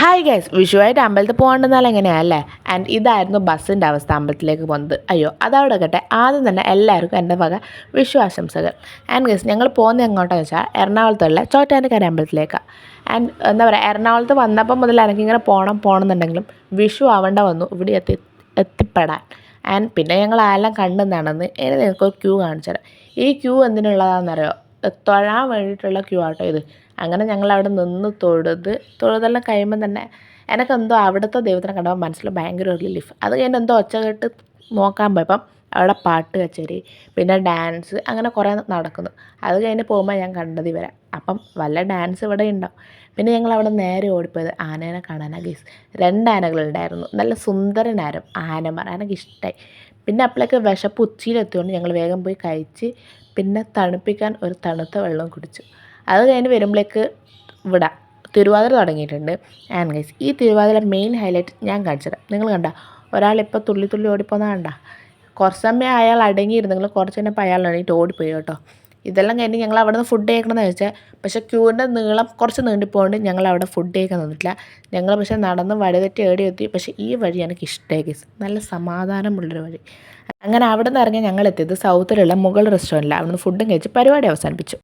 Hi guys, വിഷുവായിട്ട് അമ്പലത്തിൽ പോകേണ്ടെന്നാൽ എങ്ങനെയല്ലേ? And ഇതായിരുന്നു ബസ്സിൻ്റെ അവസ്ഥ അമ്പലത്തിലേക്ക് പോകുന്നത്. അയ്യോ അതവിടെ കേട്ടെ. ആദ്യം തന്നെ എല്ലാവർക്കും എൻ്റെ വക വിഷു ആശംസകൾ. ആൻഡ് ഗൈസ്, ഞങ്ങൾ പോകുന്നത് എങ്ങോട്ടാണെന്ന് വെച്ചാൽ എറണാകുളത്തുള്ള ചോറ്റാനിക്കര അമ്പലത്തിലേക്കാണ്. ആൻഡ് എന്താ പറയുക, എറണാകുളത്ത് വന്നപ്പോൾ മുതൽ എനിക്കിങ്ങനെ പോകണമെന്നുണ്ടെങ്കിലും വിഷു ആവേണ്ട വന്നു ഇവിടെ എത്തിപ്പെടാൻ. ആൻഡ് പിന്നെ ഞങ്ങൾ ആരെല്ലാം കണ്ടു നടന്ന് ഇനി നിങ്ങൾക്കൊരു ക്യൂ കാണിച്ചു തരാം. ഈ ക്യൂ എന്തിനുള്ളതാണെന്നറിയോ? തൊഴാൻ വേണ്ടിയിട്ടുള്ള ക്യൂ ആട്ടോ ഇത്. അങ്ങനെ ഞങ്ങളവിടെ നിന്ന് തൊഴുതെല്ലാം കഴിയുമ്പം തന്നെ എനിക്കെന്തോ അവിടുത്തെ ദൈവത്തിനെ കണ്ടപ്പോൾ മനസ്സിൽ ഭയങ്കര ഒരു റിലീഫ്. അത് കഴിഞ്ഞ് എന്തോ ഒച്ച കേട്ട് നോക്കാൻ പോയപ്പം അവിടെ പാട്ട് കച്ചേരി, പിന്നെ ഡാൻസ്, അങ്ങനെ കുറേ നടക്കുന്നു. അത് കഴിഞ്ഞ് പോകുമ്പോൾ ഞാൻ കണ്ടത് ഇവരെ. അപ്പം വല്ല ഡാൻസ് ഇവിടെ ഉണ്ടാവും. പിന്നെ ഞങ്ങൾ അവിടെ നേരെ ഓടിപ്പോയത് ആനേനെ കാണാനാണ് ഗൈസ്. 2 ആനകളുണ്ടായിരുന്നു. നല്ല സുന്ദരനായിരുന്നു ആനമാർ. എനിക്ക് ഇഷ്ടമായി. പിന്നെ അപ്പോഴേക്ക് വിശപ്പ് ഉച്ചിയിലെത്തിയോണ്ട് ഞങ്ങൾ വേഗം പോയി കഴിച്ച് പിന്നെ തണുപ്പിക്കാൻ ഒരു തണുത്ത വെള്ളം കുടിച്ചു. അത് കഴിഞ്ഞ് വരുമ്പോഴേക്ക് ഇവിടെ തിരുവാതിര തുടങ്ങിയിട്ടുണ്ട്. ആൻഡ് ഗൈസ്, ഈ തിരുവാതിര മെയിൻ ഹൈലൈറ്റ് ഞാൻ കാണിച്ചുതരാം. നിങ്ങൾ കണ്ട ഒരാളിപ്പോൾ തുള്ളി തുള്ളി ഓടിപ്പോകുന്നത് കണ്ട? കുറച്ച് സമയം അയാൾ അടങ്ങിയിരുന്നെങ്കിലും കുറച്ച് കഴിഞ്ഞപ്പോൾ അയാൾ എണീറ്റ് ഓടിപ്പോയി കേട്ടോ. ഇതെല്ലാം കഴിഞ്ഞ് ഞങ്ങൾ അവിടെ നിന്ന് ഫുഡ് കഴിക്കണമെന്ന് വെച്ചാൽ, പക്ഷേ ക്യൂവിൻ്റെ നീളം കുറച്ച് നീണ്ടിപ്പോകൊണ്ട് ഞങ്ങൾ അവിടെ ഫുഡ് കഴിക്കാൻ നിന്നിട്ടില്ല. ഞങ്ങൾ പക്ഷേ നടന്ന് വഴിതെറ്റി എത്തി. പക്ഷേ ഈ വഴി എനിക്ക് ഇഷ്ടമായി ഗൈസ്. നല്ല സമാധാനമുള്ളൊരു വഴി. അങ്ങനെ അവിടെ നിന്ന് ഇറങ്ങി ഞങ്ങൾ എത്തിയത് സൗത്തിലുള്ള മുഗൾ റെസ്റ്റോറൻറ്റിലാണ്. അവിടെ നിന്ന് ഫുഡും കഴിച്ച് പരിപാടി അവസാനിപ്പിച്ചു.